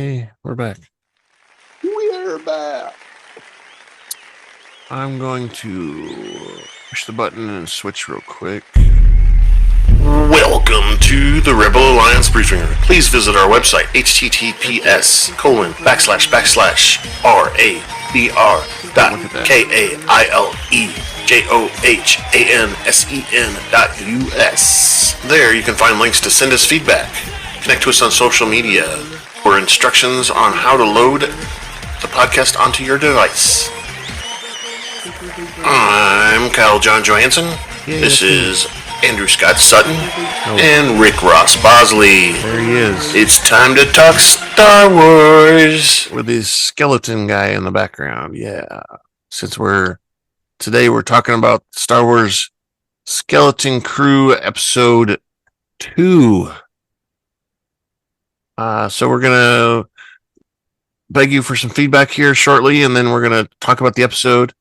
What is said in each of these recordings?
Hey, we're back. We are back. I'm going to push the button and switch real quick. Welcome to the Rebel Alliance Briefing Room. Please visit our website, https://RABR.KAILEJOHANSEN.US. There you can find links to send us feedback, connect to us on social media, or instructions on how to load the podcast onto your device. I'm Kyle John Johansson. This is Andrew Scott Sutton and Rick Ross Bosley. There he is. It's time to talk Star Wars with his skeleton guy in the background. Yeah. Since today we're talking about Star Wars Skeleton Crew Episode 2. So we're going to beg you for some feedback here shortly, and then we're going to talk about the episode.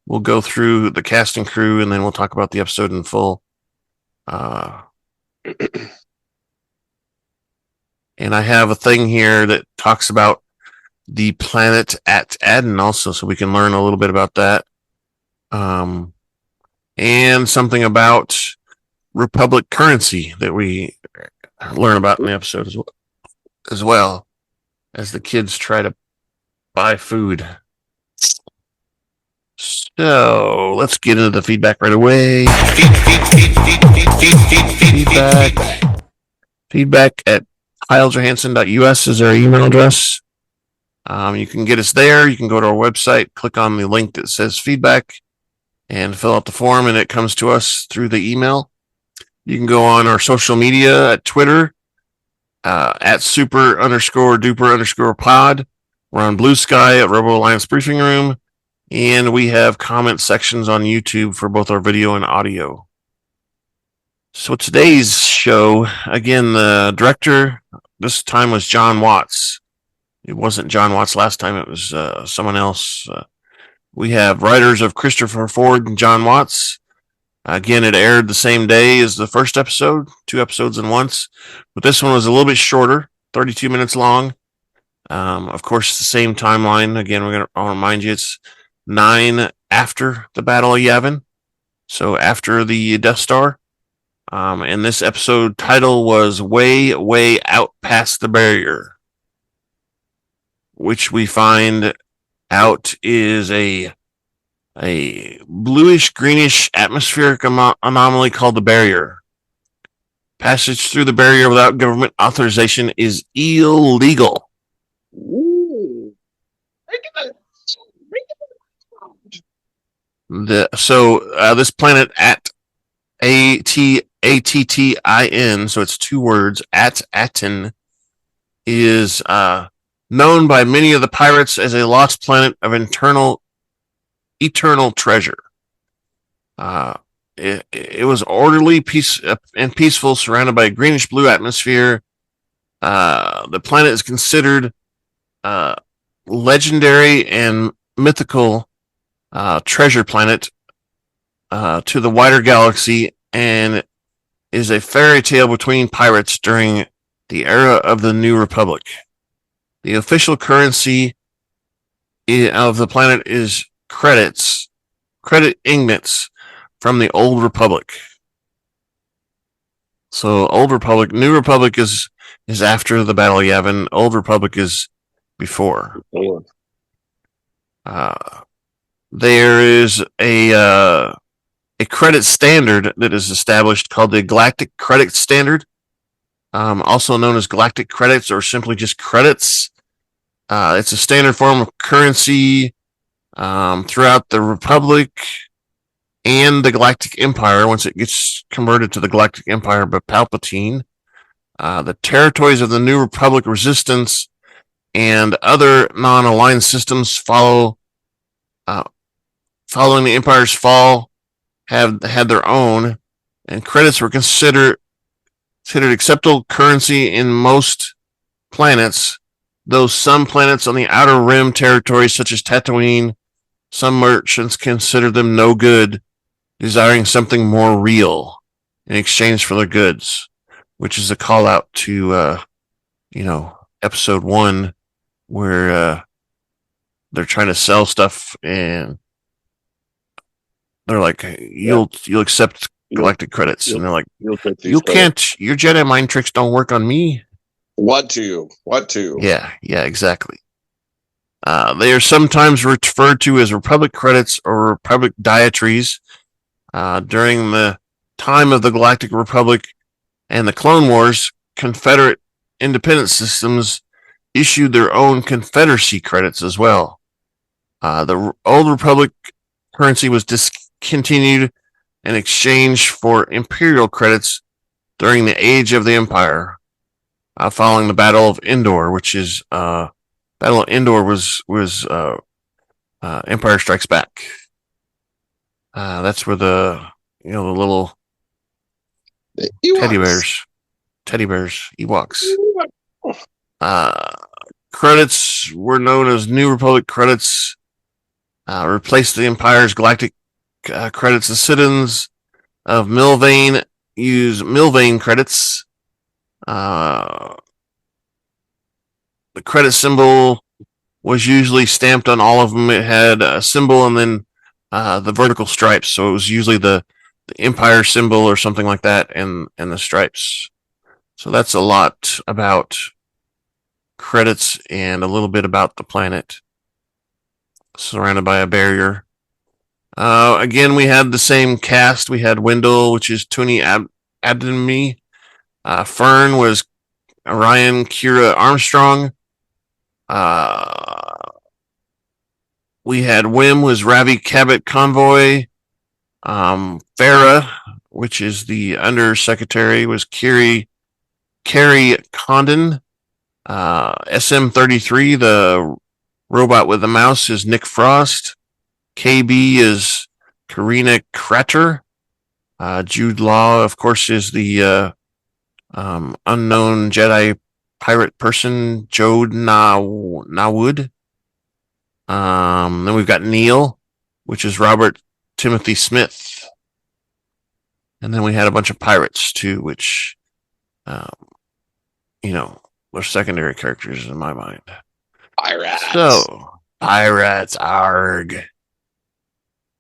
We'll go through the cast and crew, and then we'll talk about the episode in full. And I have a thing here that talks about the planet at Adden also, so we can learn a little bit about that. And something about Republic currency that we learn about in the episode as well as the kids try to buy food. So let's get into the feedback right away. Feedback at kylejohansson.us is our email address. You can get us there. You can go to our website, click on the link that says feedback, and fill out the form, and it comes to us through the email. You can go on our social media at Twitter, at super_duper_pod. We're on Blue Sky at Rebel Alliance Briefing Room. And we have comment sections on YouTube for both our video and audio. So today's show, again, the director this time was Jon Watts. It wasn't Jon Watts last time. It was someone else. We have writers of Christopher Ford and Jon Watts. Again, it aired the same day as the first episode, 2 episodes in once. But this one was a little bit shorter, 32 minutes long. Of course, the same timeline. Again, I'll remind you, it's 9 after the Battle of Yavin, so after the Death Star. And this episode title was Way, Way Out Past the Barrier, which we find out is a bluish-greenish atmospheric anomaly called the Barrier. Passage through the Barrier without government authorization is illegal. Ooh. This planet at Attin, so it's 2 words, at Atten, is known by many of the pirates as a lost planet of eternal treasure. It was orderly, peaceful, surrounded by a greenish-blue atmosphere. The planet is considered legendary and mythical treasure planet to the wider galaxy, and is a fairy tale between pirates during the era of the New Republic. The official currency of the planet is credit ingots from the Old Republic. So Old Republic, New Republic is after the Battle of Yavin. Old Republic is before. There is a credit standard that is established called the Galactic Credit Standard, also known as Galactic Credits or simply just credits. It's a standard form of currency throughout the Republic and the Galactic Empire once it gets converted to the Galactic Empire by Palpatine. The territories of the New Republic Resistance and other non-aligned systems following the Empire's fall have had their own, and credits were considered acceptable currency in most planets, though some planets on the outer rim territories, such as Tatooine, some merchants consider them no good, desiring something more real in exchange for their goods, which is a call out to, episode 1 where they're trying to sell stuff, and they're like, "You'll accept galactic credits," and they're like, "You can't. Your Jedi mind tricks don't work on me." What to? Yeah, exactly. They are sometimes referred to as Republic credits or Republic dietaries. During the time of the Galactic Republic and the Clone Wars, Confederate independent systems issued their own Confederacy credits as well. The old Republic currency was discontinued in exchange for Imperial credits during the Age of the Empire, following the Battle of Endor, which is Battle of Endor was Empire Strikes Back. That's where the little teddy bears, Ewoks. Credits were known as New Republic credits. Replaced the Empire's galactic credits. The citizens of Milvane use Milvane credits. The credit symbol was usually stamped on all of them. It had a symbol and then the vertical stripes. So it was usually the Empire symbol or something like that, and the stripes. So that's a lot about credits and a little bit about the planet. Surrounded by a barrier. Again, we had the same cast. We had Wendel, which is Tunde Adebimpe. Fern was Orion Kiera Armstrong. We had Wim was Ravi Cabot-Conyers. Fara, which is the undersecretary, was Kerry Condon. SM-33, the robot with the mouse, is Nick Frost. KB is Kyriana Kratter. Jude Law, of course, is the unknown Jedi pirate person, Jod Na Nawood. Then we've got Neel, which is Robert Timothy Smith. And then we had a bunch of pirates, too, which, were secondary characters in my mind. Pirates. So, pirates, arg.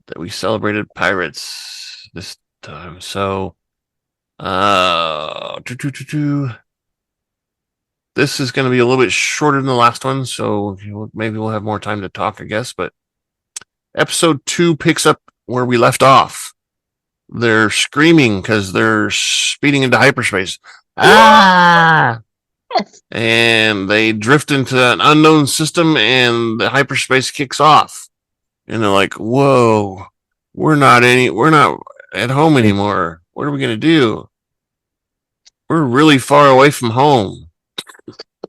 That we celebrated pirates this time. So, this is going to be a little bit shorter than the last one, so maybe we'll have more time to talk, I guess. But episode 2 picks up where we left off. They're screaming because they're speeding into hyperspace. Ah! And they drift into an unknown system, and the hyperspace kicks off. And they're like, "Whoa, we're not at home anymore. What are we gonna do? We're really far away from home."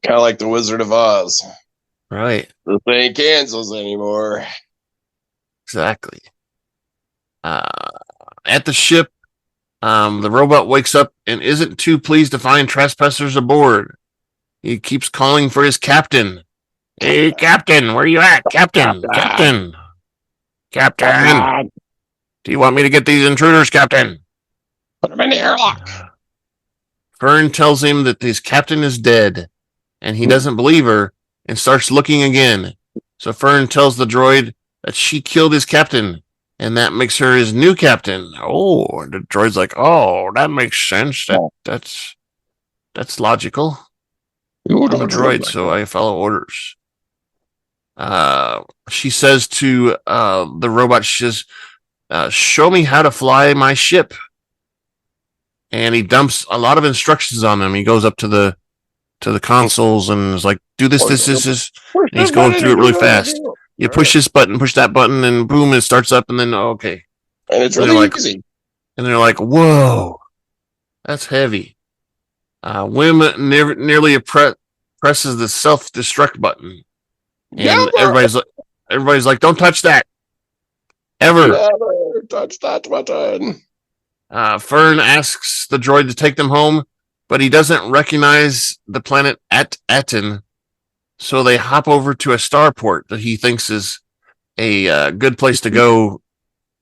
Kind of like the Wizard of Oz. Right. This ain't Kansas anymore. Exactly. At the ship, the robot wakes up and isn't too pleased to find trespassers aboard. He keeps calling for his captain. "Hey, Captain, where you at? Captain! Do you want me to get these intruders, Captain?" Put him in the airlock. Fern tells him that his captain is dead, and he doesn't believe her and starts looking again. So Fern tells the droid that she killed his captain, and that makes her his new captain. Oh, and the droid's like, "Oh, that makes sense. That's logical. I'm a droid, so I follow orders." She says to the robot, she says, "Show me how to fly my ship." And he dumps a lot of instructions on them. He goes up to the consoles and is like, "Do this. And he's going through it really fast. You push this button, push that button, and boom, it starts up, and then okay. And it's really easy. And they're like, "Whoa, that's heavy." Wim nearly presses the self-destruct button. And everybody's like, "Don't touch that. Ever. Never touch that button." Fern asks the droid to take them home, but he doesn't recognize the planet Aten. So they hop over to a starport that he thinks is a good place to go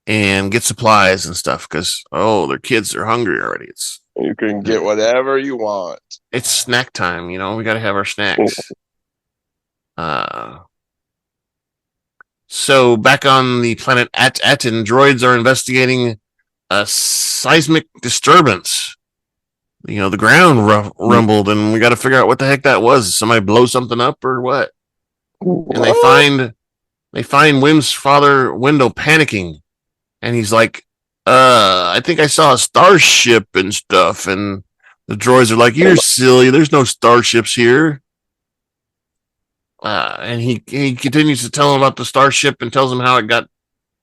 and get supplies and stuff because, their kids are hungry already. You can get whatever you want. It's snack time, we got to have our snacks. So back on the planet Aten, droids are investigating a seismic disturbance. The ground rumbled, and we got to figure out what the heck that was. Somebody blow something up or what? And they find Wim's father, Wendel, panicking, and he's like, I think I saw a starship and stuff. And the droids are like, you're silly. There's no starships here. And he continues to tell him about the starship and tells him how it got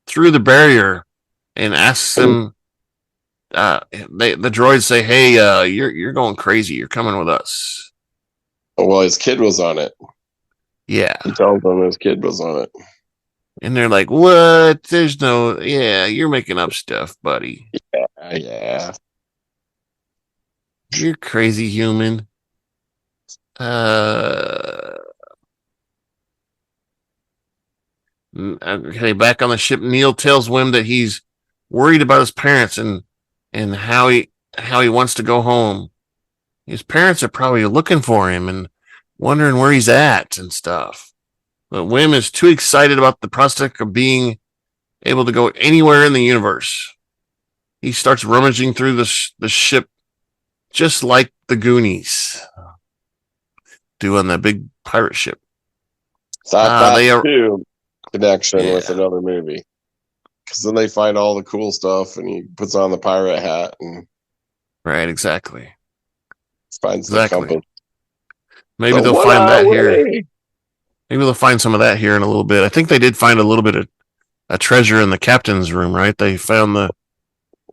through the barrier, and asks him. The droids say, "Hey, you're going crazy. You're coming with us." Well, his kid was on it. Yeah, he tells them his kid was on it, and they're like, "What? There's no. Yeah, you're making up stuff, buddy. Yeah. You're crazy human." Okay, back on the ship, Neel tells Wim that he's worried about his parents and how he wants to go home. His parents are probably looking for him and wondering where he's at and stuff. But Wim is too excited about the prospect of being able to go anywhere in the universe. He starts rummaging through the ship just like the Goonies do on that big pirate ship. They are connection with another movie, because then they find all the cool stuff and he puts on the pirate hat and right, exactly finds the compass. Maybe they'll find that here. Maybe they'll find some of that here in a little bit. I think they did find a little bit of a treasure in the captain's room, right? They found the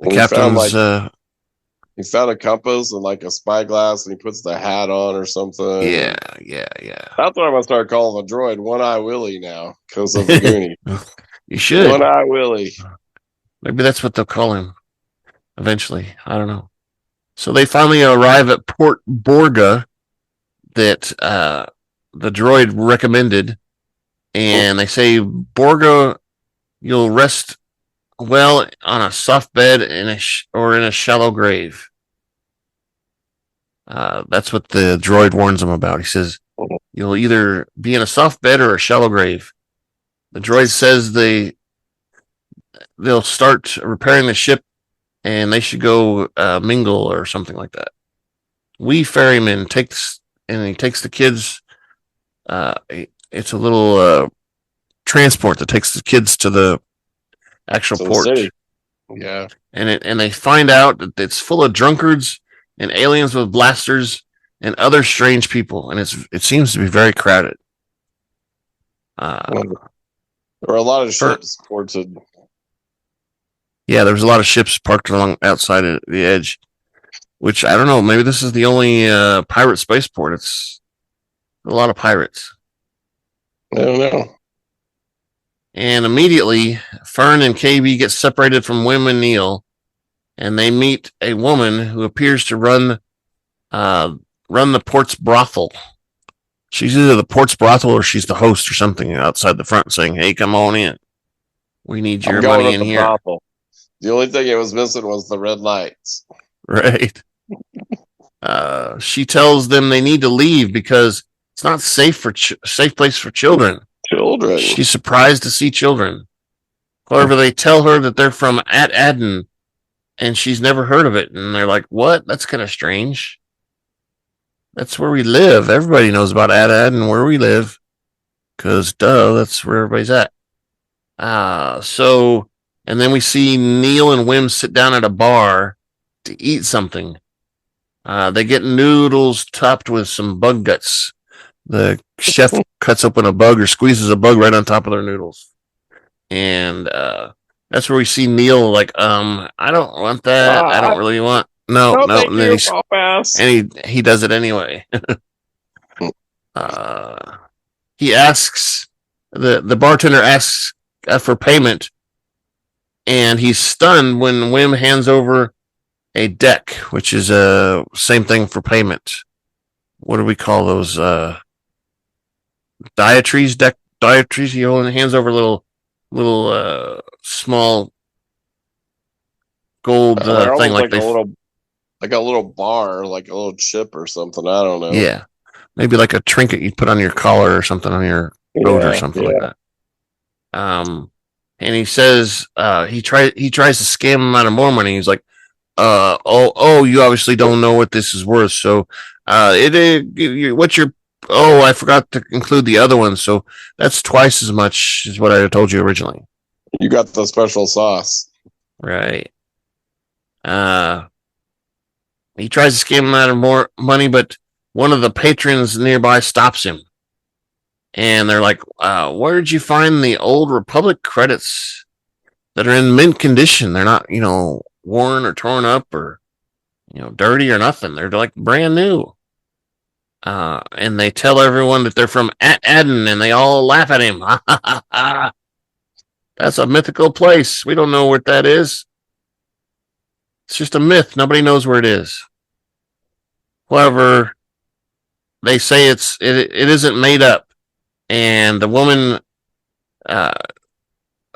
captain's he found a compass and like a spyglass, and he puts the hat on or something. Yeah. That's what I'm gonna start calling the droid One Eye Willie now, because of the Goonie. You should. One Eye Willie. Maybe that's what they'll call him eventually. I don't know. So they finally arrive at Port Borgo that the droid recommended, and they say, Borgo, you'll rest well on a soft bed or in a shallow grave. That's what the droid warns them about. He says, you'll either be in a soft bed or a shallow grave. The droid says they'll start repairing the ship, and they should go mingle or something like that. We ferryman takes the kids. It's a little transport that takes the kids to the actual port. City. Yeah, and they find out that it's full of drunkards and aliens with blasters and other strange people, and it seems to be very crowded. There were a lot of ships ported. Yeah, there was a lot of ships parked along outside of the edge, which I don't know. Maybe this is the only pirate spaceport. It's a lot of pirates. I don't know. And immediately, Fern and KB get separated from Wim and Neel, and they meet a woman who appears to run the port's brothel. She's either the port's brothel or she's the host or something outside the front saying, hey, come on in. We need your money in here. Brothel. The only thing it was missing was the red lights. Right. She tells them they need to leave because it's not safe place for children. She's surprised to see children. However, they tell her that they're from Aden, and she's never heard of it. And they're like, what? That's kind of strange. That's where we live. Everybody knows about Aden, where we live. Because, that's where everybody's at. And then we see Neel and Wim sit down at a bar to eat something. They get noodles topped with some bug guts. The chef cuts open a bug or squeezes a bug right on top of their noodles. And that's where we see Neel like, I don't want that. I don't really want. No. And then he does it anyway. He asks, the bartender asks for payment, and he's stunned when Wim hands over a deck, which is same thing for payment. What do we call those? Dietries. He only hands over little small gold thing like a little bar, like a little chip or something. I don't know. Yeah, maybe like a trinket you put on your collar or something on your boat or something like that. And he says he tries to scam him out of more money. He's like, you obviously don't know what this is worth. So what's your I forgot to include the other one. So that's twice as much as what I told you originally. You got the special sauce. Right. He tries to scam him out of more money, but one of the patrons nearby stops him. And they're like, where did you find the old Republic credits that are in mint condition? They're not, worn or torn up or, dirty or nothing. They're like brand new. And they tell everyone that they're from Aden, and they all laugh at him. That's a mythical place. We don't know what that is. It's just a myth. Nobody knows where it is. However, they say it isn't made up. And the woman,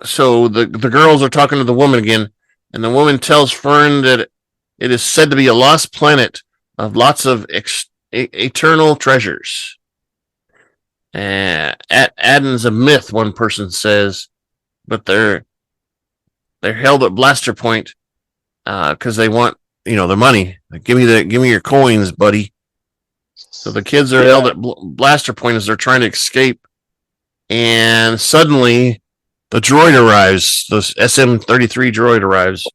so the girls are talking to the woman again, and the woman tells Fern that it is said to be a lost planet of lots of eternal treasures. Aden's a myth, one person says, but they're held at blaster point because they want their money. Like, give me your coins, buddy. So the kids are held at blaster point as they're trying to escape, and suddenly the droid arrives. The SM-33 droid arrives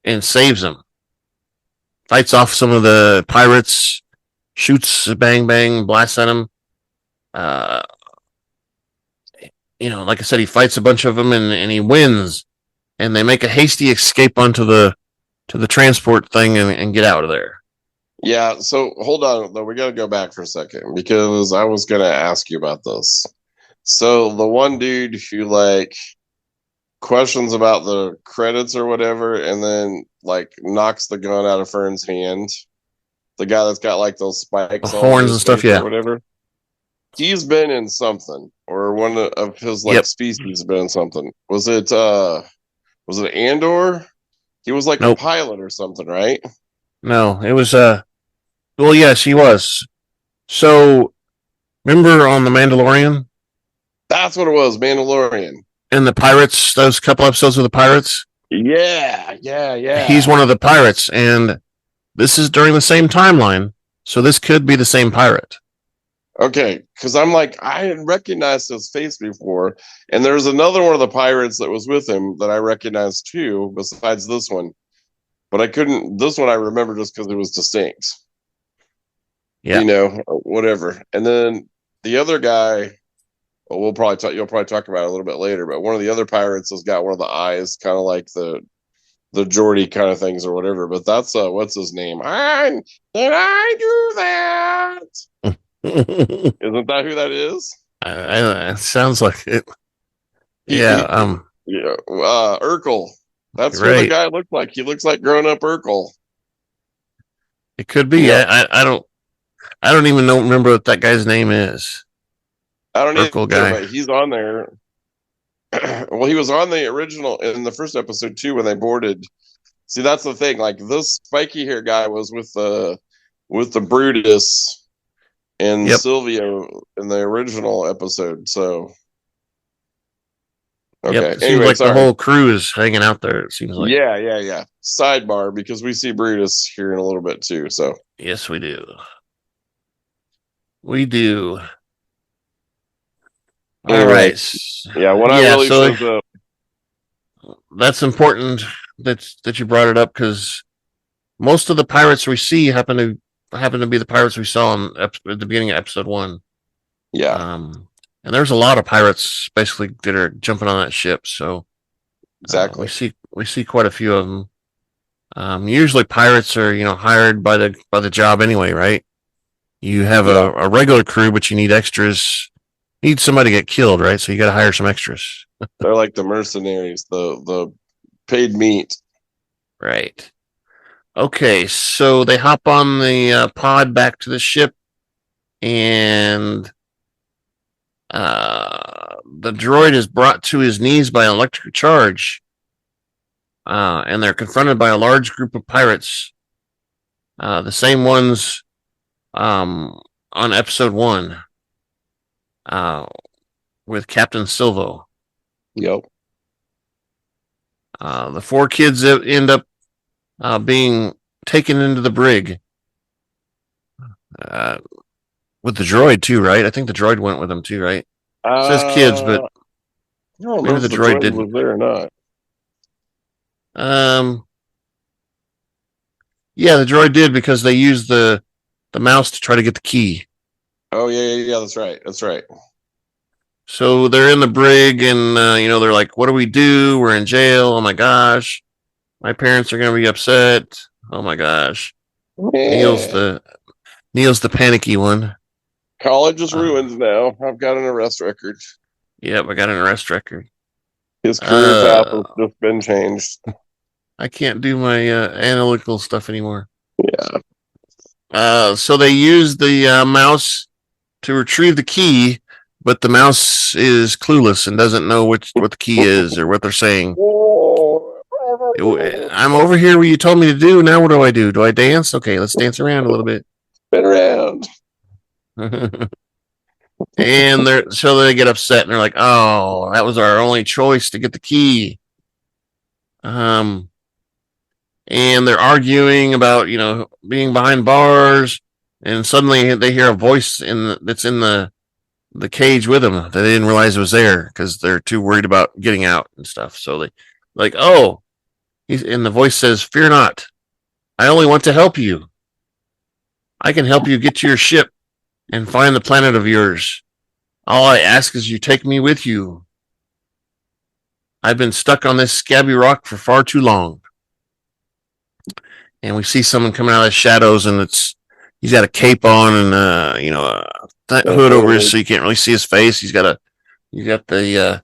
and saves them. Fights off some of the pirates, shoots bang bang, blasts at them. Like I said, he fights a bunch of them and he wins. And they make a hasty escape onto the transport thing and get out of there. Yeah, so hold on, though. We got to go back for a second because I was going to ask you about this. So the one dude who, questions about the credits or whatever and then, knocks the gun out of Fern's hand, the guy that's got, those spikes on horns and stuff, or whatever, he's been in something, or one of his, species been in something. Was it Andor? He was, a pilot or something, right? No, it was, well, yes, he was. So, remember on The Mandalorian? That's what it was, Mandalorian. And the pirates, those couple episodes with the pirates? Yeah. He's one of the pirates, and this is during the same timeline, so this could be the same pirate. Okay, because I'm I hadn't recognized his face before, and there's another one of the pirates that was with him that I recognized too, besides this one. But I couldn't, this one I remember just because it was distinct. Yeah. Whatever. And then the other guy, you'll probably talk about it a little bit later, but one of the other pirates has got one of the eyes, kind of like the Geordie kind of things or whatever. But that's, what's his name? Did I do that? Isn't that who that is? It sounds like it. Urkel. That's right. what the guy looked like. He looks like grown-up Urkel. It could be. Yeah. I don't even remember what that guy's name is. I don't know. Urkel guy. But he's on there. Well, he was on the original in the first episode too when they boarded. See, that's the thing. This spiky hair guy was with the Brutus and Sylvia in the original episode. So. Okay. Yep. It seems like the whole crew is hanging out there. It seems like. Yeah. Sidebar, because we see Brutus here in a little bit too. So. Yes, we do. We do. All right. Yeah. When I really shows up. That's important that you brought it up because most of the pirates we see happen to be the pirates we saw at the beginning of episode 1. Yeah. And there's a lot of pirates basically that are jumping on that ship. So exactly, we see quite a few of them. Usually pirates are hired by the job anyway, right? You have a regular crew, but you need extras. You need somebody to get killed, right? So you got to hire some extras. They're like the mercenaries, the paid meat, right? Okay, so they hop on the pod back to the ship, and the droid is brought to his knees by an electric charge, and they're confronted by a large group of pirates, the same ones on episode 1. with Captain Silvo. Yep. The 4 kids end up being taken into the brig with the droid too, right? I think the droid went with them too, right? It says kids, but I don't know maybe if the the droid droid didn't. was there or not. Yeah, the droid did because they used the mouse to try to get the key. Oh yeah. That's right. That's right. So they're in the brig, and they're like, "What do we do? We're in jail. Oh my gosh, my parents are gonna be upset. Oh my gosh." Neel's Yeah. the panicky one. College is ruined now. I've got an arrest record. Yep, I got an arrest record. His career path has just been changed. I can't do my analytical stuff anymore. Yeah. So they use the mouse to retrieve the key, but the mouse is clueless and doesn't know what the key is or what they're saying. I'm over here where you told me to do. Now what do I do? Do I dance? Okay, let's dance around a little bit. Spin around. And so they get upset and they're like, "Oh, that was our only choice to get the key." And they're arguing about being behind bars, and suddenly they hear a voice that's in the cage with them that they didn't realize was there because they're too worried about getting out and stuff. So they like, "Oh," and the voice says, "Fear not. I only want to help you. I can help you get to your ship and find the planet of yours. All I ask is you take me with you. I've been stuck on this scabby rock for far too long." And we see someone coming out of the shadows, and he's got a cape on and a hood over his, so you can't really see his face. You got the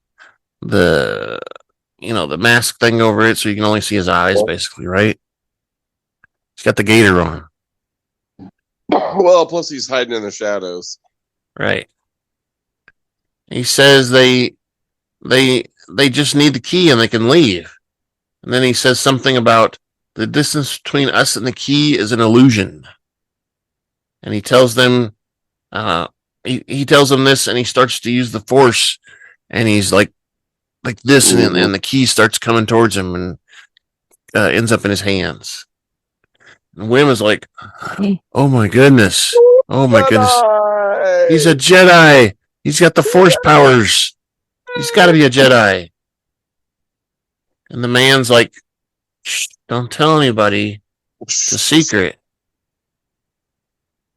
the mask thing over it, so you can only see his eyes, basically, right? He's got the gator on. Well, plus he's hiding in the shadows. Right. He says they just need the key and they can leave. And then he says something about the distance between us and the key is an illusion. And he tells them he tells them this, and he starts to use the force, and he's like this, and the key starts coming towards him and ends up in his hands. And Wim is like, "Oh my goodness. Oh my goodness. He's a Jedi. He's got the force powers. He's got to be a Jedi." And the man's like, "Shh, don't tell anybody. It's a secret."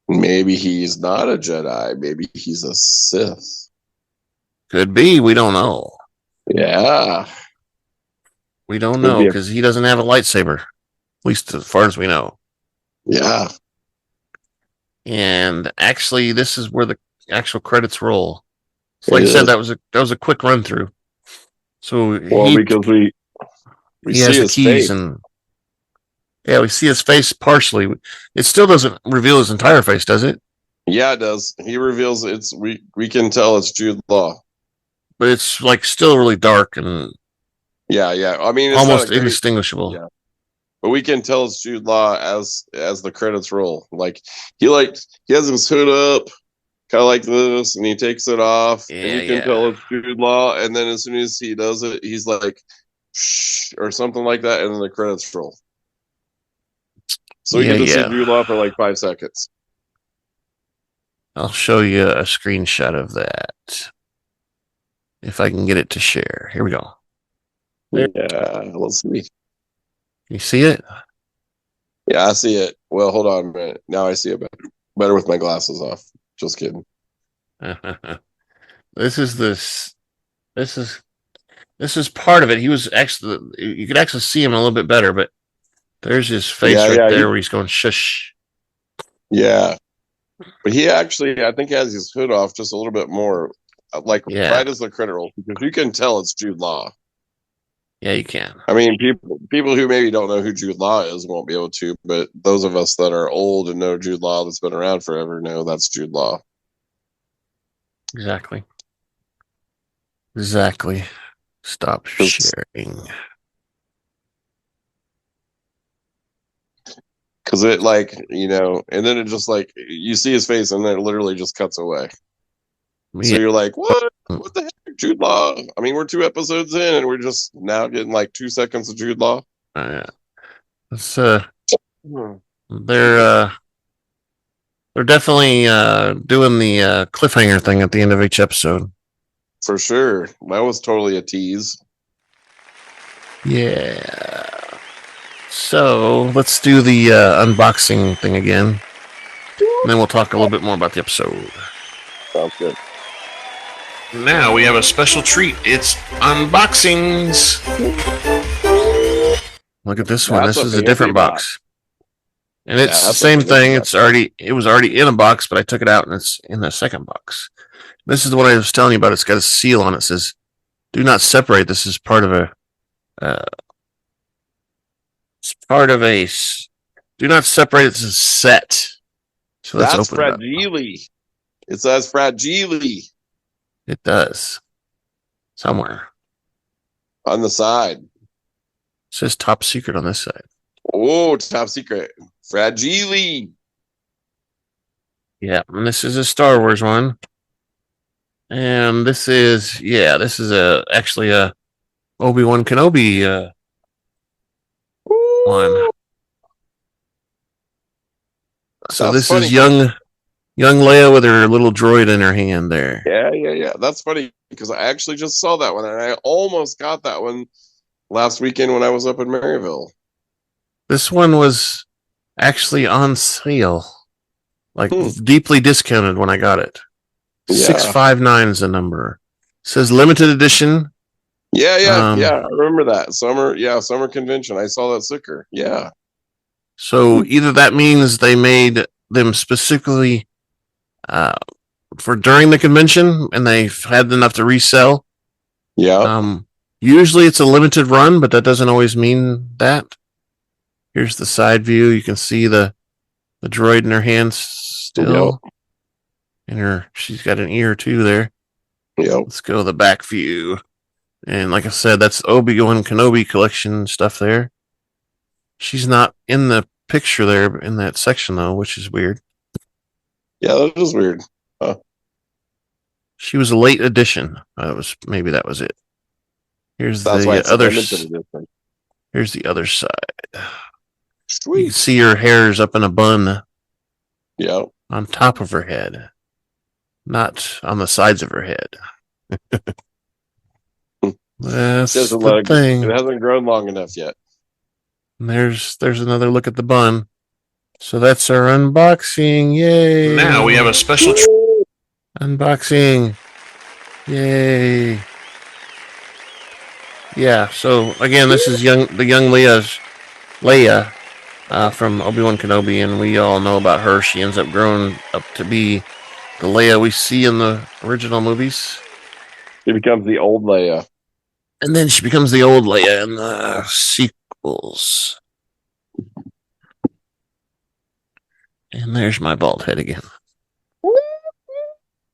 Maybe he's not a Jedi. Maybe he's a Sith. Could be. We don't know. Yeah. We don't know because he doesn't have a lightsaber, at least as far as we know. Yeah. And actually, this is where the actual credits roll. So like I said, that was a quick run through. So because we he has the keys, and we see his face partially. It still doesn't reveal his entire face, does it? Yeah, it does. He reveals we can tell it's Jude Law. But it's like still really dark and yeah. I mean, it's almost indistinguishable. Yeah. But we can tell it's Jude Law as the credits roll. Like he has his hood up, kind of like this, and he takes it off, and you can tell it's Jude Law. And then as soon as he does it, he's like, "Shh," or something like that, and then the credits roll. So we get to see Jude Law for like 5 seconds. I'll show you a screenshot of that if I can get it to share. Here we go. Yeah, let's see. You see it? Yeah, I see it. Well, hold on a minute. Now I see it better with my glasses off. Just kidding. This is part of it. He was actually, you could actually see him a little bit better, but there's his face there where he's going shush. Yeah. But he actually, I think, has his hood off just a little bit more, right as the credit roll, because you can tell it's Jude Law. Yeah, you can. I mean, people who maybe don't know who Jude Law is won't be able to, but those of us that are old and know Jude Law that's been around forever know that's Jude Law. Exactly. Stop sharing. Because it and then it just you see his face and then it literally just cuts away. So you're like, what? What the heck, Jude Law? I mean, we're 2 episodes in, and we're just now getting like 2 seconds of Jude Law. It's they're definitely doing the cliffhanger thing at the end of each episode. For sure. That was totally a tease. Yeah. So let's do the unboxing thing again. And then we'll talk a little bit more about the episode. Sounds good. Now we have a special treat. It's unboxings. Look at this one. That's this is a a different fancy box. And it's the that's same a thing. box. It was already in a box, but I took it out and it's in the second box. This is the one I was telling you about. It's got a seal on it. It says, "Do not separate. This is part of a do not separate. It's a set." So let's That's open it up. fragile. It says fragile It does. Somewhere. on the side. It says top secret on this side. Oh, top secret. Fragile. Yeah, and this is a Star Wars one. And this is actually a Obi Wan Kenobi one. So That's this funny. is young Leia with her little droid in her hand there. Yeah. That's funny because I actually just saw that one and I almost got that one last weekend when I was up in Maryville. This one was actually on sale, like deeply discounted when I got it. Yeah. 659 is the number. It says limited edition. Yeah. I remember that. Summer convention. I saw that sticker. Yeah. So either that means they made them specifically for during the convention and they've had enough to resell. Yeah. Usually it's a limited run, but that doesn't always mean that. Here's the side view. You can see the droid in her hand still. Yep. And she's got an ear too there. Yep. Let's go to the back view. And like I said, that's Obi Wan Kenobi collection stuff there. She's not in the picture there in that section though, which is weird. Yeah, that is weird. Huh. She was a late edition. Maybe that was it. Here's That's the why it's other. limited edition. Here's the other side. You Sweet. can see her hair's up in a bun Yeah. on top of her head, not on the sides of her head. That's the thing. It hasn't grown long enough yet. And there's another look at the bun. So that's our unboxing. Yay! Now we have a special unboxing. Yay! Yeah. So again, this is the young Leia from Obi Wan Kenobi, and we all know about her. She ends up growing up to be the Leia we see in the original movies. She becomes the old Leia. And then she becomes the old Leia in the sequels. And there's my bald head again.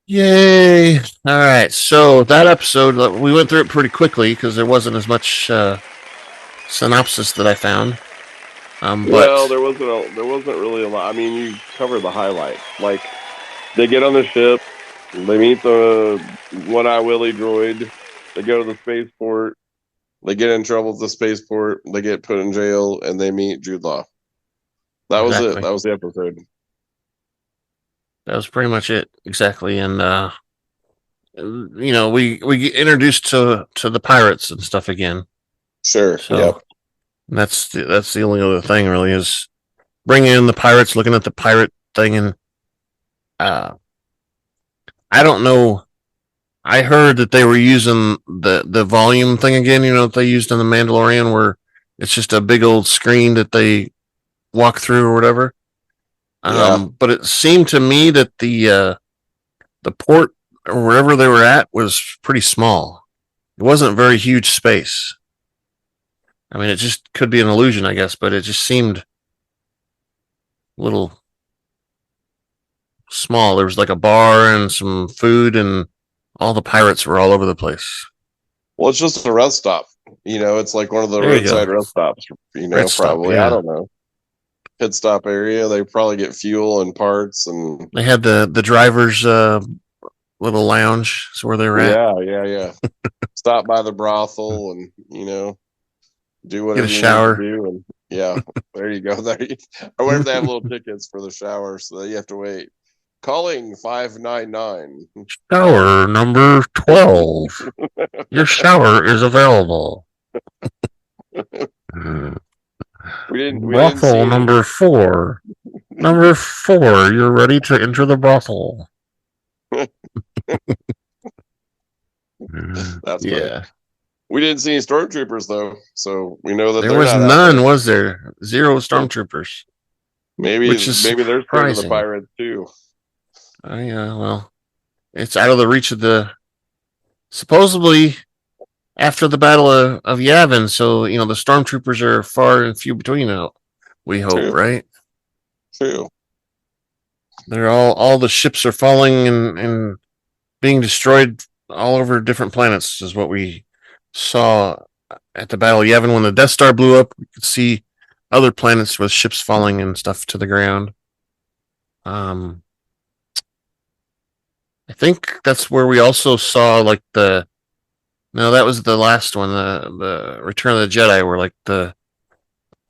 Yay! All right, so that episode, we went through it pretty quickly because there wasn't as much synopsis that I found. Well, there wasn't really a lot. I mean, you covered the highlights. Like, they get on the ship, they meet the one-eye Willy droid, they go to the spaceport, they get in trouble at the spaceport, they get put in jail, and they meet Jude Law. That was it. That was the episode. That was pretty much it, exactly. And we get introduced to the pirates and stuff again. Sure. So yep. That's the only other thing really is bringing in the pirates, looking at the pirate thing, and I don't know. I heard that they were using the volume thing again. You know that they used in the Mandalorian, where it's just a big old screen that they walk through or whatever. Yeah. But it seemed to me that the port or wherever they were at was pretty small. It wasn't a very huge space. I mean, it just could be an illusion, I guess, but it just seemed a little small. There was like a bar and some food, and all the pirates were all over the place. Well, it's just a rest stop. It's like one of the roadside rest stops. Probably. Stop, yeah. I don't know. Pit stop area. They probably get fuel and parts, and they had the driver's little lounge. That's where they're at. Yeah. Stop by the brothel and do whatever you shower. need to do, and there you go. I wonder if they have little tickets for the shower, so that you have to wait. Calling 599. Shower number 12. Your shower is available. We didn't Brothel see number 4. Number 4, you're ready to enter the brothel. That's funny. We didn't see any stormtroopers though, so we know that there was none. Was there? 0 stormtroopers? Maybe they're scared of the pirates too. Yeah, well, it's out of the reach of the. Supposedly, after the Battle of Yavin, so the stormtroopers are far and few between. We hope, right? True. They're all the ships are falling and being destroyed all over different planets, is what we saw at the Battle of Yavin. When the Death Star blew up, we could see other planets with ships falling and stuff to the ground. I think that's where we also saw like that was the last one, the Return of the Jedi, where like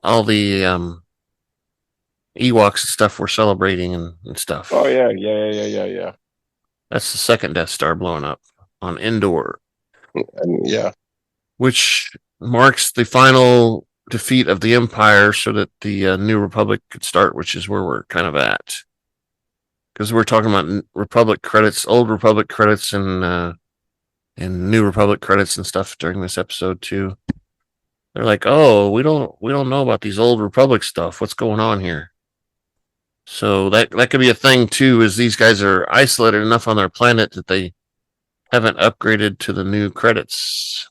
all the Ewoks and stuff were celebrating and stuff. Oh yeah. That's the second Death Star blowing up on Endor. Yeah. Which marks the final defeat of the Empire so that the New Republic could start, which is where we're kind of at. Because we're talking about Republic credits, old Republic credits, and New Republic credits and stuff during this episode too. They're like, "Oh, we don't know about these old Republic stuff. What's going on here?" So that could be a thing too. Is these guys are isolated enough on their planet that they haven't upgraded to the new credits.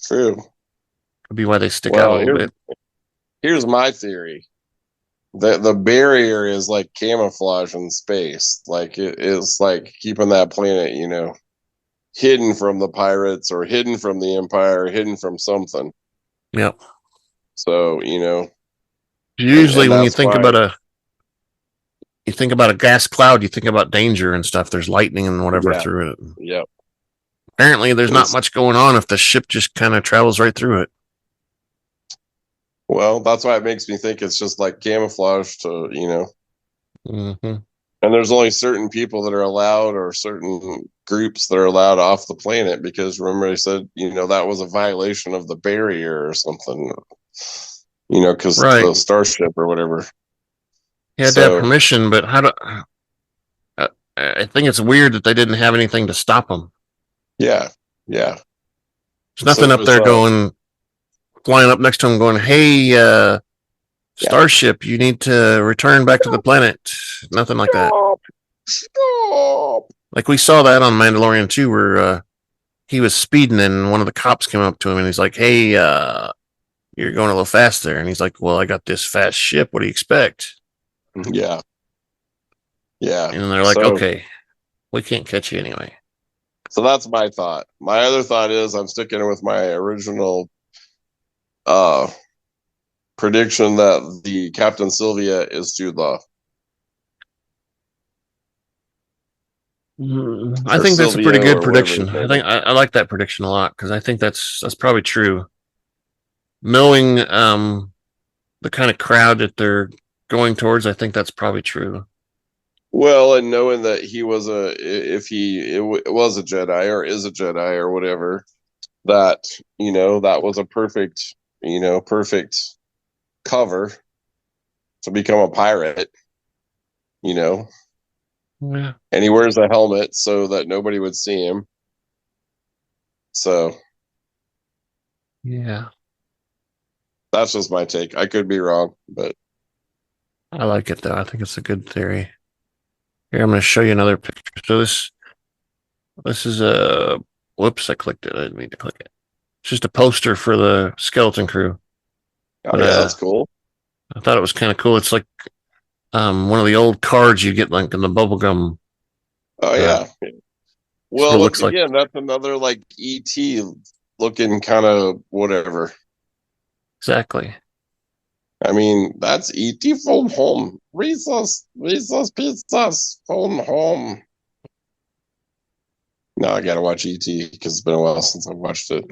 True. Could be why they stick out a little bit. Here's my theory. The barrier is like camouflage in space. Like it is like keeping that planet, hidden from the pirates or hidden from the Empire, hidden from something. Yep. So, usually when you think about a gas cloud, you think about danger and stuff. There's lightning and whatever through it. Yep. Apparently there's not much going on if the ship just kind of travels right through it. Well, that's why it makes me think it's just like camouflage to, Mm-hmm. And there's only certain people that are allowed, or certain groups that are allowed off the planet, because remember I said, that was a violation of the barrier or something, because the starship or whatever. He had to have permission, but I think it's weird that they didn't have anything to stop them. Yeah. There's nothing up there flying up next to him going, "Hey, starship, you need to return back to the planet." Nothing like that. Stop. Like we saw that on Mandalorian 2, where he was speeding and one of the cops came up to him and he's like, "Hey, you're going a little fast there." And he's like, "Well, I got this fast ship. What do you expect?" Yeah. And they're like, "Okay, we can't catch you anyway." So that's my thought. My other thought is I'm sticking with my original prediction that the Captain Sylvia is Jude Law. I think that's a pretty good prediction. I think I like that prediction a lot, because I think that's probably true. Knowing the kind of crowd that they're going towards, I think that's probably true. Well, and knowing that he was if he was a Jedi or is a Jedi or whatever, that that was a perfect cover to become a pirate. Yeah. And he wears a helmet so that nobody would see him. So, yeah, that's just my take. I could be wrong, but I like it though. I think it's a good theory. Here, I'm going to show you another picture. So this is a whoops, I clicked it. I didn't mean to click it. It's just a poster for the skeleton crew. Oh, yeah, that's cool. I thought it was kind of cool. It's like one of the old cards you get like in the bubblegum. Oh, yeah. Well, looks again, that's another like E.T. looking kind of whatever. Exactly. I mean, that's E.T. from home. Recess pizzas from home. Now I gotta watch ET because it's been a while since I've watched it.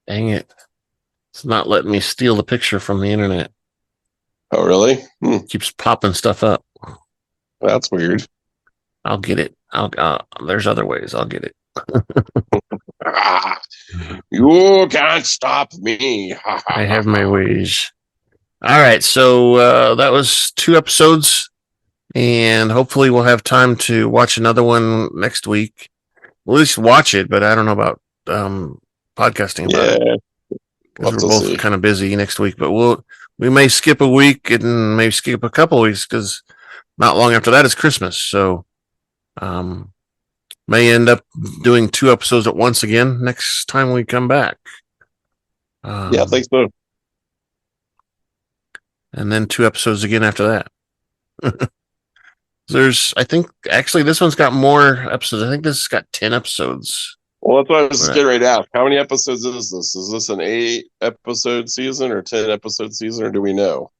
Dang it. It's not letting me steal the picture from the internet. Oh, really? Keeps popping stuff up. That's weird. I'll get it. There's other ways. I'll get it. You can't stop me. I have my ways. All right. So that was 2 episodes. And hopefully we'll have time to watch another one next week. We'll at least watch it, but I don't know about podcasting about it. Because we're both kind of busy next week. But we may skip a week and maybe skip a couple of weeks because not long after that is Christmas. So may end up doing 2 episodes at once again next time we come back. Yeah, I think so. And then 2 episodes again after that. I think, actually, this one's got more episodes. I think this has got 10 episodes. Well, that's what I was just getting right now. How many episodes is this? Is this an 8-episode season or 10-episode season, or do we know?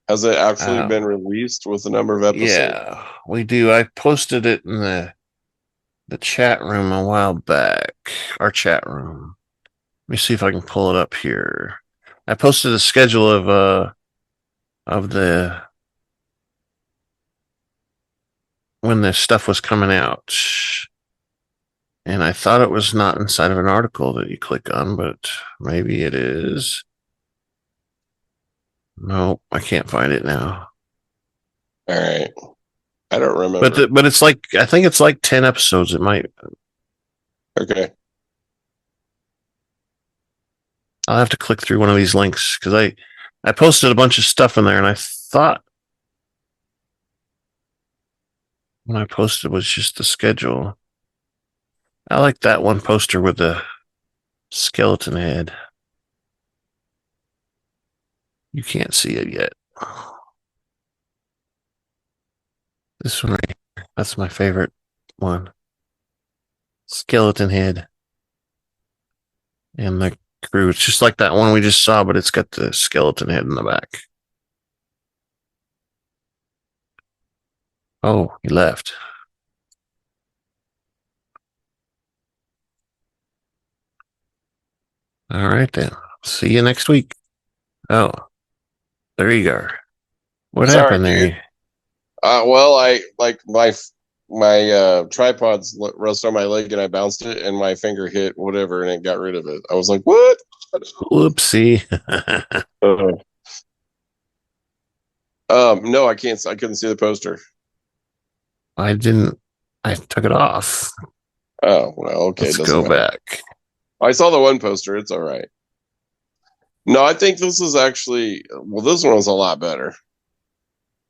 Has it actually been released with the number of episodes? Yeah, we do. I posted it in the chat room a while back. Our chat room. Let me see if I can pull it up here. I posted a schedule of the when this stuff was coming out. And I thought it was not inside of an article that you click on, but maybe it is. No, I can't find it now. All right. I don't remember. But it's like, I think it's like 10 episodes. It might. Okay. I'll have to click through one of these links because I posted a bunch of stuff in there and I thought when I posted was just the schedule. I like that one poster with the skeleton head. You can't see it yet. This one right here. That's my favorite one. Skeleton head. And the crew. It's just like that one we just saw, but it's got the skeleton head in the back. Oh, he left. All right, then. See you next week. Oh, there you go. What happened there? Dude. Well, I like my tripod's rest on my leg, and I bounced it, and my finger hit whatever, and it got rid of it. I was like, "What?" Whoopsie. No, I can't. I couldn't see the poster. I didn't. I took it off. Oh well, okay. Let's go back. I saw the one poster. It's all right. No, I think this is actually. Well, this one was a lot better.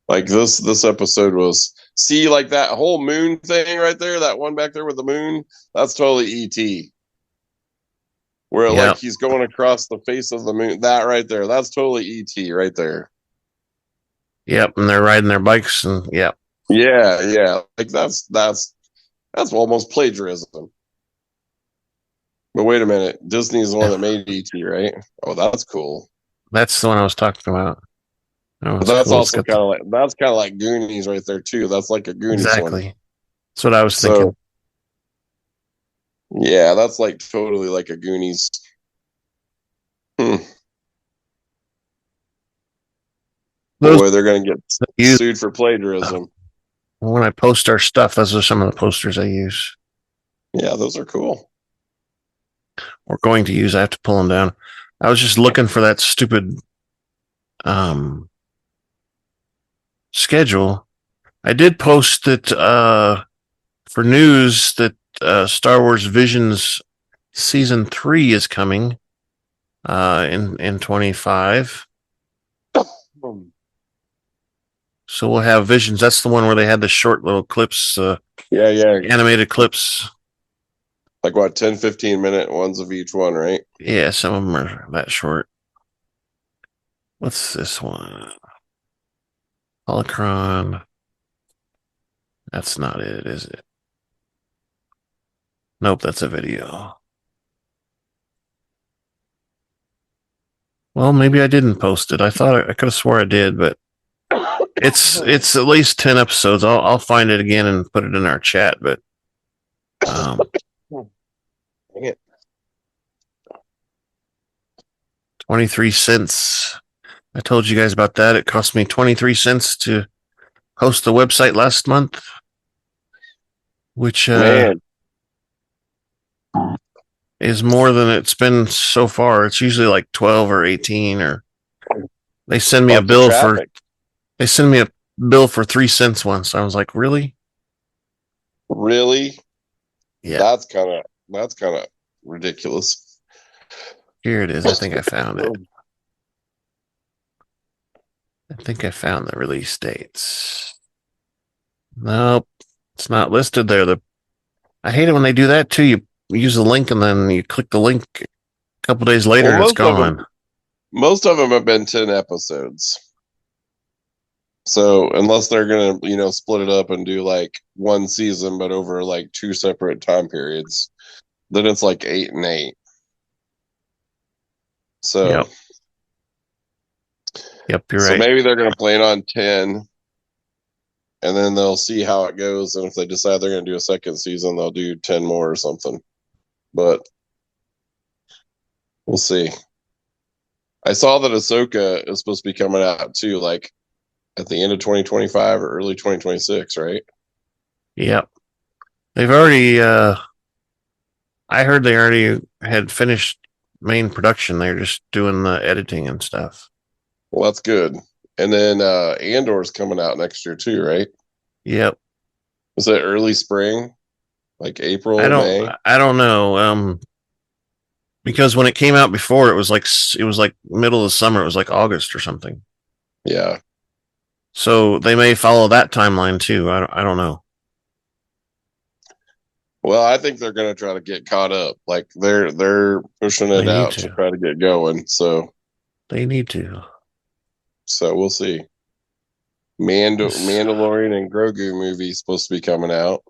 Like this episode was. See, like that whole moon thing right there, that one back there with the moon. That's totally ET. Where like he's going across the face of the moon. That right there, that's totally ET right there. Yep, and they're riding their bikes and Yeah. Like that's almost plagiarism. But wait a minute, Disney's the one that made ET, right? Oh, that's cool. That's the one I was talking about. But that's cool. Also kind of like Goonies right there too. That's like a Goonies exactly. one. That's what I was thinking. Yeah, that's like totally like a Goonies. Boy, they're gonna get sued for plagiarism. When I post our stuff, those are some of the posters I use. Yeah, those are cool. We're going to use. I have to pull them down. I was just looking for that stupid schedule. I did post it for news that Star Wars Visions Season 3 is coming in 25. So we'll have Visions. That's the one where they had the short little clips. Animated clips. Like what, 10, 15-minute ones of each one, right? Yeah, some of them are that short. What's this one? Holocron. That's not it, is it? Nope, that's a video. Well, maybe I didn't post it. I thought I could have swore I did, but It's at least 10 episodes. I'll find it again and put it in our chat, but 23 cents. I told you guys about that. It cost me 23 cents to host the website last month, which Man, is more than it's been so far. It's usually like 12 or 18, or they send me a bill for 3 cents once. I was like, really? Really? Yeah. That's kind of ridiculous. Here it is. I think I found it. I think I found the release dates. Nope. It's not listed there. I hate it when they do that too. You use the link and then you click the link a couple days later and it's gone. Most of them have been 10 episodes. So unless they're going to, split it up and do like one season, but over like 2 separate time periods, then it's like 8 and 8. So, yep, you're so right. maybe they're going to plan on 10 and then they'll see how it goes. And if they decide they're going to do a second season, they'll do 10 more or something. But we'll see. I saw that Ahsoka is supposed to be coming out too, like at the end of 2025 or early 2026, right? Yep. They've already, I heard they already had finished main production. They're just doing the editing and stuff. Well, that's good. And then Andor's coming out next year too, right? Yep. Was it early spring? Like April, May? I don't know. Because when it came out before, it was like middle of summer. It was like August or something. Yeah. So they may follow that timeline too. I don't know. Well, I think they're going to try to get caught up. Like they're pushing it out to try to get going. So they need to. So we'll see. Mandalorian and Grogu movie supposed to be coming out.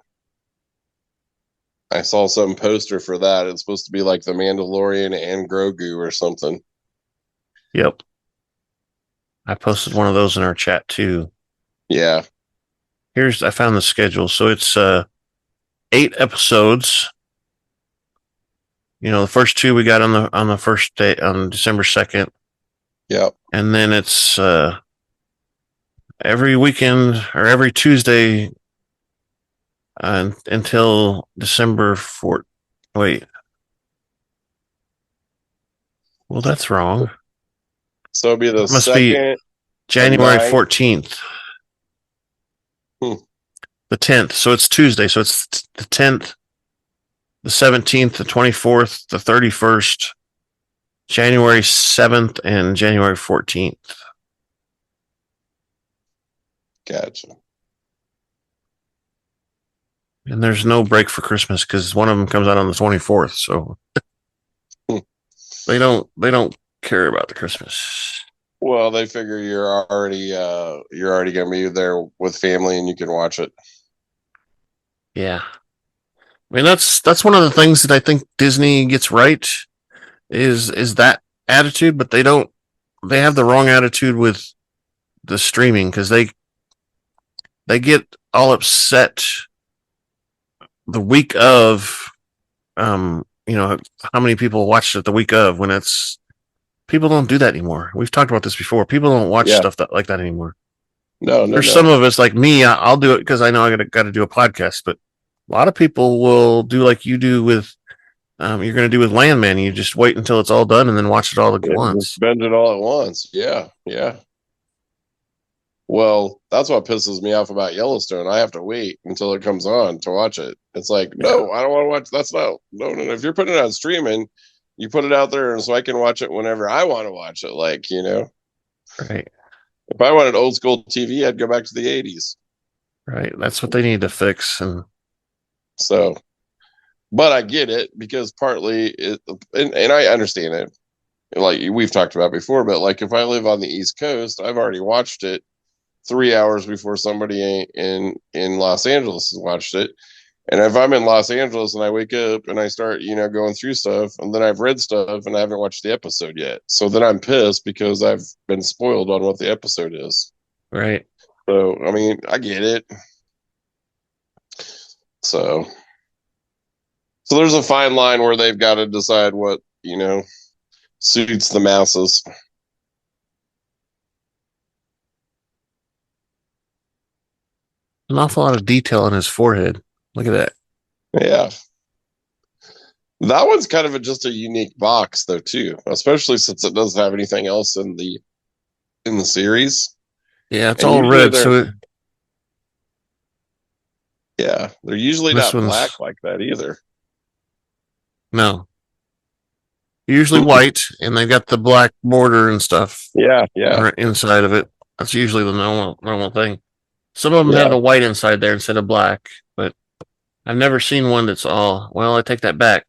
I saw some poster for that. It's supposed to be like the Mandalorian and Grogu or something. Yep. I posted one of those in our chat too. Yeah. I found the schedule. So it's 8 episodes. The first 2 we got on the first day on December 2nd. Yep. And then it's every weekend or every Tuesday until December 4th. Wait. Well, that's wrong. So it'll be the must be January 14th. The 10th. So it's Tuesday. So it's the 10th, the 17th, the 24th, the 31st, January 7th, and January 14th. Gotcha. And there's no break for Christmas because one of them comes out on the 24th. So they don't care about the Christmas. Well, they figure you're already going to be there with family and you can watch it. Yeah. I mean, that's one of the things that I think Disney gets right is that attitude, but they have the wrong attitude with the streaming because they get all upset the week of, how many people watched it the week of when people don't do that anymore. We've talked about this before. People don't watch stuff like that anymore. No. There's some of us like me. I'll do it because I know I got to do a podcast, but a lot of people will do like you do with, you're going to do with Landman. You just wait until it's all done and then watch it all at once. Spend it all at once. Yeah. Yeah. Well, that's what pisses me off about Yellowstone. I have to wait until it comes on to watch it. It's like, no, I don't want to watch. That's not, no. If you're putting it on streaming, you put it out there and so I can watch it whenever I want to watch it. Like, Right. If I wanted old school TV, I'd go back to the 80s. Right. That's what they need to fix. And so, but I get it because partly and I understand it. Like we've talked about before, but like if I live on the East Coast, I've already watched it 3 hours before somebody in Los Angeles has watched it. And if I'm in Los Angeles and I wake up and I start, going through stuff and then I've read stuff and I haven't watched the episode yet. So then I'm pissed because I've been spoiled on what the episode is. Right. So, I mean, I get it. So there's a fine line where they've got to decide what, suits the masses. An awful lot of detail on his forehead. Look at that. Yeah. That one's kind of just a unique box, though, too, especially since it doesn't have anything else in the series. Yeah, it's And all usually red. So they're usually This not one's- black like that either. no, usually white, and they got the black border and stuff Yeah. inside of it. That's usually the normal thing. Some of them Yeah. have the white inside there instead of black, but I've never seen one that's all. Well, I take that back.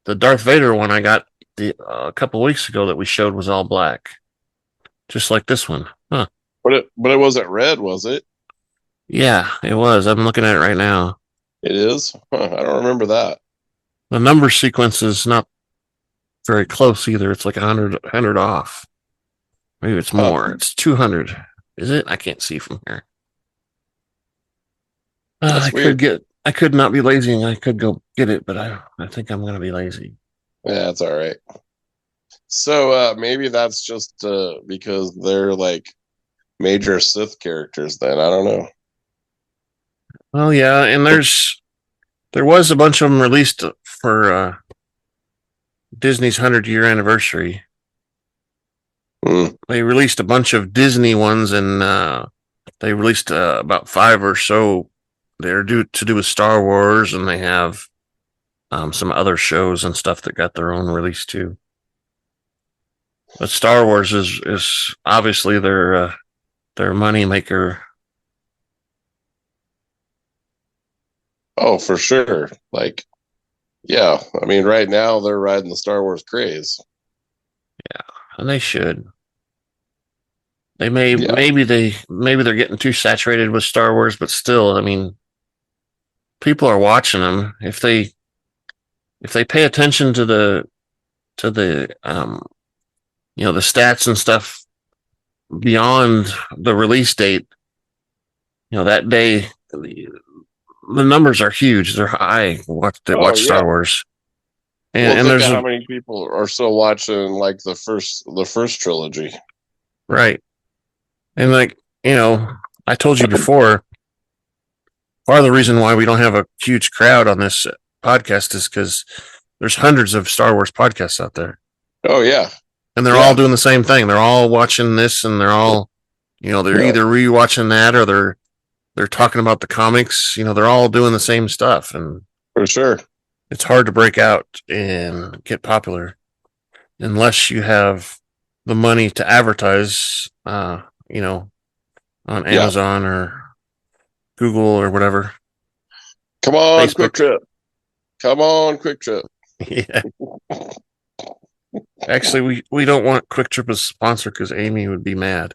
The Darth Vader one I got a couple weeks ago that we showed was all black, just like this one. Huh? But it wasn't red, was it? Yeah, it was. I'm looking at it right now. It is? Huh, I don't remember that. The number sequence is not very close either. It's like 100 off. Maybe it's more. It's 200. Is it? I can't see from here. That's weird. I could not be lazy and I could go get it, but I think I'm going to be lazy. Yeah, that's all right. So maybe that's just because they're like major Sith characters then. I don't know. Well, yeah, and there was a bunch of them released for Disney's 100-year anniversary. They released a bunch of Disney ones, and they released about 5 or so. They're due to do with Star Wars, and they have some other shows and stuff that got their own release too. But Star Wars is obviously their money maker. Oh, for sure. Like, yeah. I mean, right now they're riding the Star Wars craze. Yeah, and they should. They maybe they're getting too saturated with Star Wars, but still, I mean, people are watching them. If they pay attention to the the stats and stuff beyond the release date, that day the numbers are huge. They're high. Watch Star Wars. And there's how many people are still watching like the first trilogy. Right. And I told you before, part of the reason why we don't have a huge crowd on this podcast is because there's hundreds of Star Wars podcasts out there. Oh, yeah. And they're all doing the same thing. They're all watching this, and they're all, they're either rewatching that or they're talking about the comics. They're all doing the same stuff. And for sure, it's hard to break out and get popular unless you have the money to advertise, on Amazon or Google or whatever. Come on, Facebook. Quick Trip. Come on, Quick Trip. Yeah. Actually, we don't want Quick Trip as a sponsor because Amy would be mad.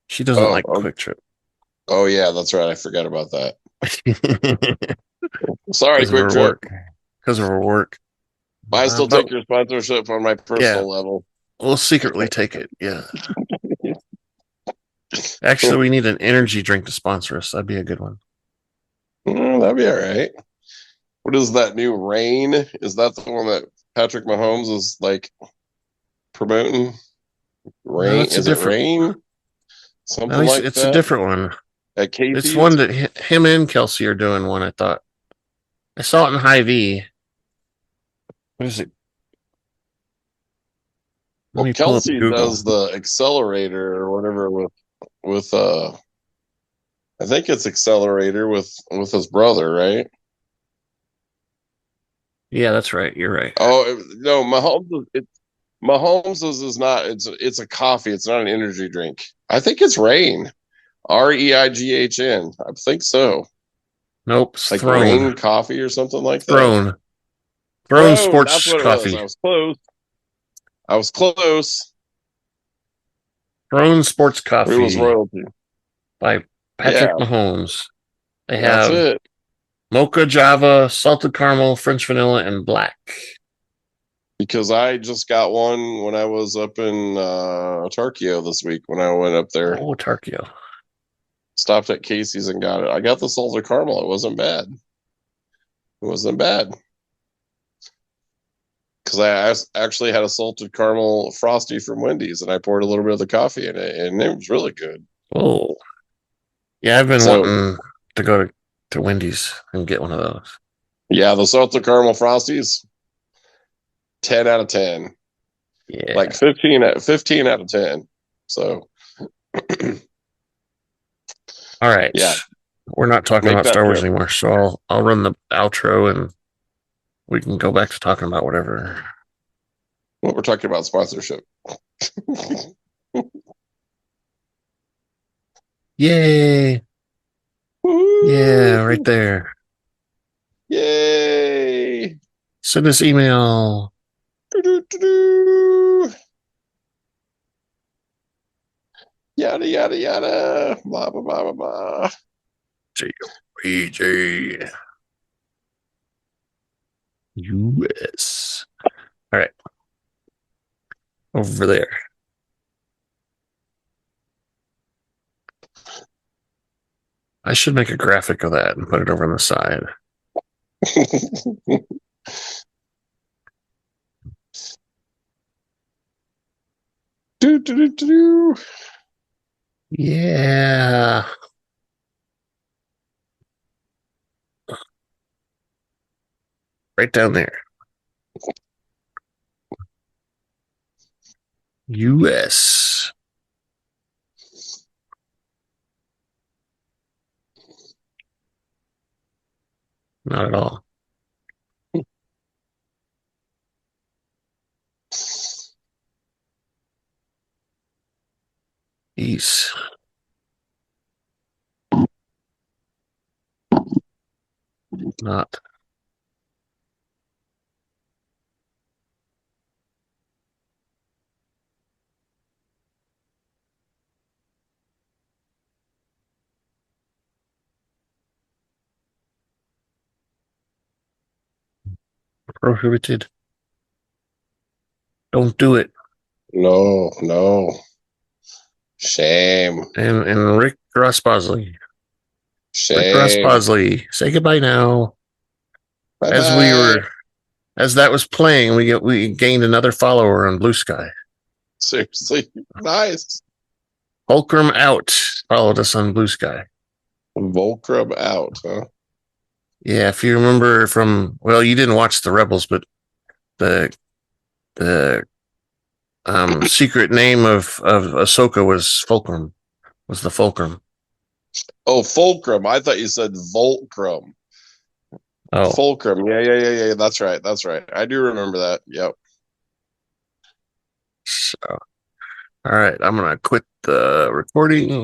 She doesn't like Quick Trip. Oh, yeah, that's right. I forgot about that. Sorry, Quick Trip. Because of her work. I still take your sponsorship on my personal level. We'll secretly take it, yeah. Actually, we need an energy drink to sponsor us. That'd be a good one. That'd be all right. What is that new Rain? Is that the one that Patrick Mahomes is like promoting? Rain? No, is it Rain? Something like it's that? A different one. At Casey's? It's one that him and Kelsey are doing one, I thought. I saw it in Hy-Vee. What is it? Well, Kelsey does the accelerator or whatever with I think it's accelerator with his brother, right? Yeah, that's right. You're right. Oh no, Mahomes is not. It's a coffee. It's not an energy drink. I think it's Rain, REIGHN. I think so. Nope, like Rain Coffee or something like that. Throne Sports Coffee. I was close. Throne Sports Coffee. It was royalty by Patrick Mahomes. They have mocha, Java, salted caramel, French vanilla, and black. Because I just got one when I was up in Tarkio this week when I went up there. Oh, Tarkio. Stopped at Casey's and got it. I got the salted caramel. It wasn't bad. It wasn't bad. Because I actually had a salted caramel frosty from Wendy's, and I poured a little bit of the coffee in it, and it was really good. Oh, yeah, I've been wanting to go to Wendy's and get one of those. Yeah, the salted caramel frosties, 10 out of 10. Yeah, Like 15 out of 10. So, all right. Yeah. We're not talking Make about that Star Wars trip. anymore, so I'll run the outro and we can go back to talking about whatever. What we're talking about sponsorship. Yay! Woo! Yeah, right there. Yay! Send us email. Do-do-do-do. Yada yada yada. Blah blah blah blah blah. EJ. US. All right. Over there. I should make a graphic of that and put it over on the side. Do, do, do, do, do. Yeah. Right down there. US. Not at all. East. Not. Prohibited. Don't do it. No, no. Shame. And Rick Ross Bosley. Rick Ross Shame. Bosley. Say goodbye now. Bye-bye. As that was playing, we gained another follower on Blue Sky. Seriously. Nice. Fulcrum out followed us on Blue Sky. Volcrum out, huh? Yeah, if you remember from, well, you didn't watch the Rebels, but the secret name of Ahsoka was Fulcrum. Was the Fulcrum? Oh, Fulcrum. I thought you said Volcrum. Oh, Fulcrum. Yeah. That's right. I do remember that. Yep. so all right. I'm gonna quit the recording.